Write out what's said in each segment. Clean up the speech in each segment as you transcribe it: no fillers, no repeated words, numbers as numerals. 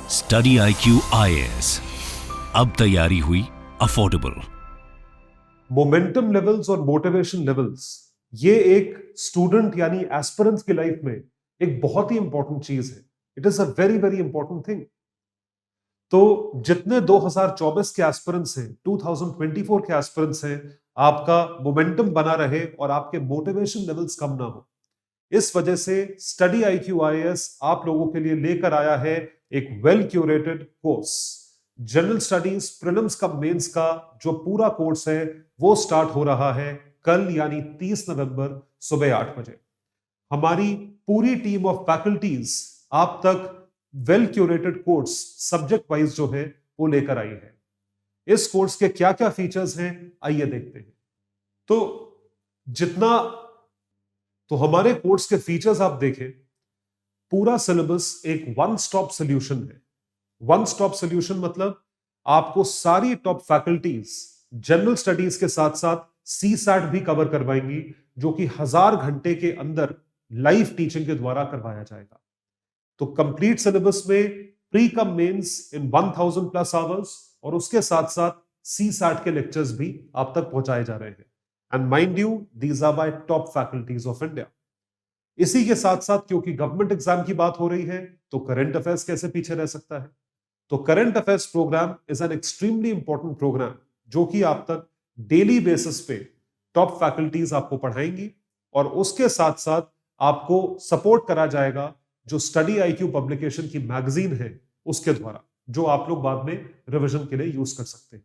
Study IQ IAS, अब तैयारी हुई अफोर्डेबल। मोमेंटम लेवल्स और मोटिवेशन लेवल्स ये एक स्टूडेंट यानी एस्पिरेंट्स की लाइफ में एक बहुत ही इंपॉर्टेंट चीज है। It is a very very important thing. तो जितने 2024 के एस्पिरेंट्स हैं, 2024 के एस्पिरेंट्स हैं, आपका मोमेंटम बना रहे और आपके मोटिवेशन लेवल्स कम ना हो, इस वजह से स्टडी IQ IAS आप लोगों के लिए लेकर आया है एक well curated course. General studies prelims का मेंस का जो पूरा कोर्स है वो स्टार्ट हो रहा है कल यानी 30 नवंबर सुबह 8 बजे। हमारी पूरी टीम ऑफ फैकल्टीज आप तक well curated course subject wise जो है वो लेकर आई है। इस कोर्स के क्या क्या फीचर्स हैं आइए देखते हैं। तो जितना तो हमारे कोर्स के फीचर्स आप देखें, पूरा सिलेबस एक वन स्टॉप सोल्यूशन है। वन स्टॉप सोल्यूशन मतलब आपको सारी टॉप फैकल्टीज जनरल स्टडीज के साथ साथ CSAT भी कवर करवाएंगी, जो कि 1000 घंटे के अंदर लाइव टीचिंग के द्वारा करवाया जाएगा। तो कंप्लीट सिलेबस में प्री कम मेंस इन 1000 प्लस आवर्स और उसके साथ साथ CSAT के लेक्चर्स भी आप तक पहुंचाए जा रहे हैं। And mind you, these are by top faculties of India. इसी के साथ साथ क्योंकि गवर्नमेंट एग्जाम की बात हो रही है, तो करंट अफेयर्स कैसे पीछे रह सकता है। तो current affairs program is an extremely important program, जो कि आप तक डेली बेसिस पे टॉप फैकल्टीज आपको पढ़ाएंगी और उसके साथ साथ आपको सपोर्ट करा जाएगा जो स्टडी IQ पब्लिकेशन की मैगजीन है उसके द्वारा, जो आप लोग बाद में रिवीजन के लिए यूज कर सकते हो।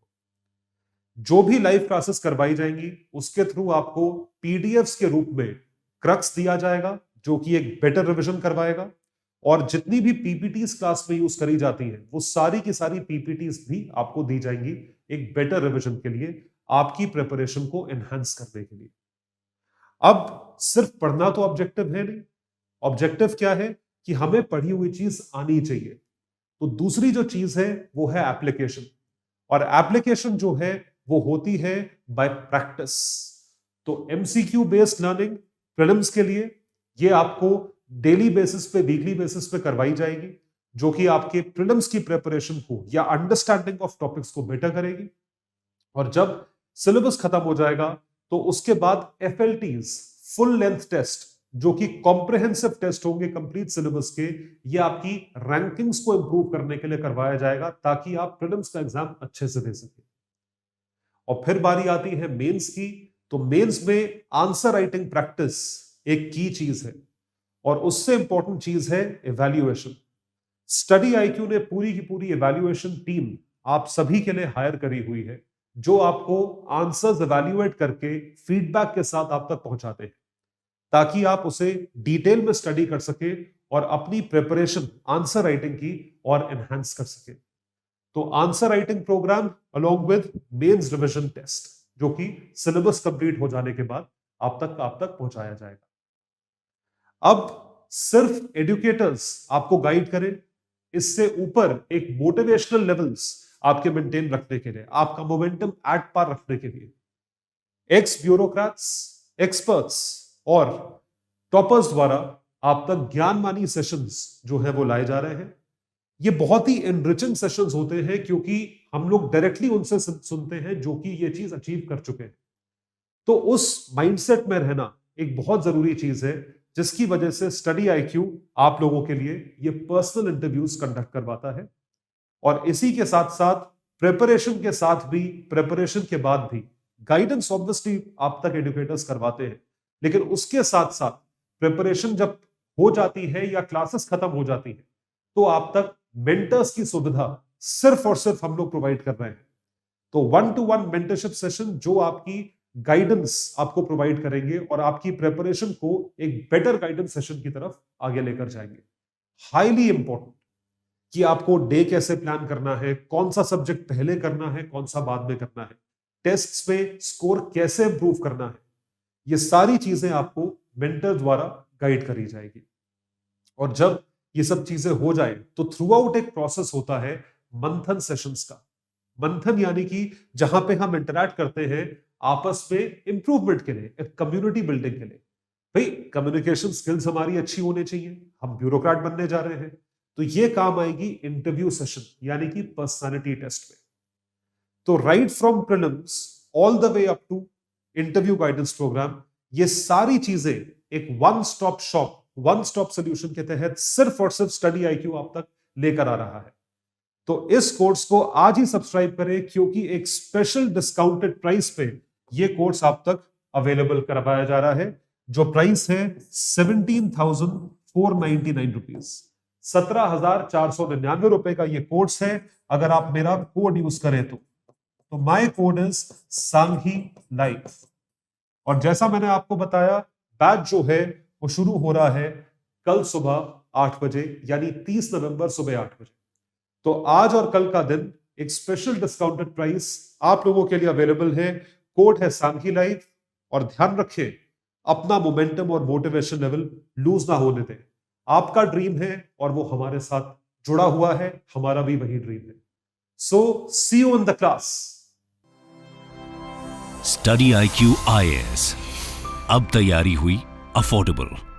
जो भी लाइव क्लासेस करवाई जाएंगी उसके थ्रू आपको PDFs के रूप में क्रक्स दिया जाएगा, जो कि एक बेटर रिवीजन करवाएगा। और जितनी भी PPTs क्लास में यूज करी जाती हैं वो सारी की सारी PPTs भी आपको दी जाएंगी एक बेटर रिवीजन के लिए, आपकी प्रिपरेशन को एनहांस करने के लिए। अब सिर्फ पढ़ना तो ऑब्जेक्टिव है नहीं। ऑब्जेक्टिव क्या है कि हमें पढ़ी हुई चीज आनी चाहिए। तो दूसरी जो चीज है वो है एप्लीकेशन, और एप्लीकेशन जो है वो होती है बाय प्रैक्टिस। तो MCQ बेस्ड लर्निंग प्रीलिम्स के लिए ये आपको डेली बेसिस पे, वीकली बेसिस पे करवाई जाएगी, जो कि आपके प्रीलिम्स की प्रिपरेशन को या अंडरस्टैंडिंग ऑफ टॉपिक्स को बेटर करेगी। और जब सिलेबस खत्म हो जाएगा तो उसके बाद FLTs, फुल लेंथ टेस्ट, जो कि कॉम्प्रिहेंसिव टेस्ट होंगे कंप्लीट सिलेबस के, ये आपकी रैंकिंग्स को इंप्रूव करने के लिए करवाया जाएगा, ताकि आप प्रीलिम्स का एग्जाम अच्छे से दे सकें। और फिर बारी आती है मेंस की। तो मेंस में आंसर राइटिंग प्रैक्टिस एक की चीज है, और उससे इंपॉर्टेंट चीज है इवैल्यूएशन। स्टडी IQ ने पूरी की पूरी इवैल्यूएशन टीम आप सभी के लिए हायर करी हुई है, जो आपको आंसर्स इवैल्यूएट करके फीडबैक के साथ आप तक पहुंचाते हैं, ताकि आप उसे डिटेल में स्टडी कर सके और अपनी प्रिपरेशन आंसर राइटिंग की और एनहांस कर सके। तो answer writing program along with mains revision test, जो कि सिलेबस कंप्लीट हो जाने के बाद आप तक पहुंचाया जाएगा। अब सिर्फ एजुकेटर्स आपको गाइड करें, इससे ऊपर एक मोटिवेशनल लेवल्स आपके मेंटेन रखने के लिए, आपका मोमेंटम एट पार रखने के लिए एक्स ब्यूरोक्रेट्स, एक्सपर्ट्स और टॉपर्स द्वारा आप तक ज्ञानमानी सेशंस जो है वो लाए जा रहे हैं। ये बहुत ही एनरिचिंग सेशंस होते हैं, क्योंकि हम लोग डायरेक्टली उनसे सुनते हैं जो कि ये चीज अचीव कर चुके हैं। तो उस माइंडसेट में रहना एक बहुत जरूरी चीज है, जिसकी वजह से स्टडी IQ आप लोगों के लिए ये पर्सनल इंटरव्यूज कंडक्ट करवाता है। और इसी के साथ साथ प्रिपरेशन के साथ भी, प्रिपरेशन के बाद भी गाइडेंस ऑब्वियसली आप तक एजुकेटर्स करवाते हैं, लेकिन उसके साथ साथ प्रिपरेशन जब हो जाती है या क्लासेस खत्म हो जाती है, तो आप तक मेंटर्स की सुविधा सिर्फ और सिर्फ हम लोग प्रोवाइड कर रहे हैं। तो 1-to-1 मेंटरशिप सेशन जो आपकी गाइडेंस आपको प्रोवाइड करेंगे और आपकी प्रिपरेशन को एक बेटर गाइडेंस सेशन की तरफ आगे लेकर जाएंगे। हाईली इंपॉर्टेंट कि आपको डे कैसे प्लान करना है, कौन सा सब्जेक्ट पहले करना है, कौन सा बाद में करना है, टेस्ट्स में स्कोर कैसे इंप्रूव करना है, ये सारी चीजें आपको मेंटर द्वारा गाइड करी जाएगी। और जब ये सब चीजें हो जाए तो थ्रू आउट एक प्रोसेस होता है मंथन सेशंस का। मंथन यानी कि जहां पे हम इंटरैक्ट करते हैं आपस में इंप्रूवमेंट के लिए, एक कम्युनिटी बिल्डिंग के लिए। भाई कम्युनिकेशन स्किल्स हमारी अच्छी होनी चाहिए, हम ब्यूरोक्रेट बनने जा रहे हैं, तो ये काम आएगी इंटरव्यू सेशन यानी कि पर्सनालिटी टेस्ट में। तो right from prelims all the way up to interview guidance program, ये सारी चीजें एक one stop shop, one stop solution के तहत सिर्फ और सिर्फ स्टडी IQ आप तक लेकर आ रहा है। तो इस कोर्स को आज ही सब्सक्राइब करें, क्योंकि एक स्पेशल डिस्काउंटेड प्राइस पे ये कोर्स आप तक अवेलेबल करवाया जा रहा है, जो प्राइस है 17,499 रुपीज, 17,499 रुपए का ये कोर्स है। अगर आप मेरा कोड यूज करें तो my code is Sanghi life. और जैसा मैंने आपको बताया, बैच जो है वो शुरू हो रहा है कल सुबह 8 बजे, यानी 30 नवंबर सुबह 8 बजे। तो आज और कल का दिन एक स्पेशल डिस्काउंटेड प्राइस आप लोगों के लिए अवेलेबल है। कोड है सांघी लाइफ। और ध्यान रखें, अपना मोमेंटम और मोटिवेशन लेवल लूज ना होने दें। आपका ड्रीम है और वो हमारे साथ जुड़ा हुआ है, हमारा भी वही ड्रीम है। So see you in the class. Study IQ IAS, अब तैयारी हुई अफोर्डेबल।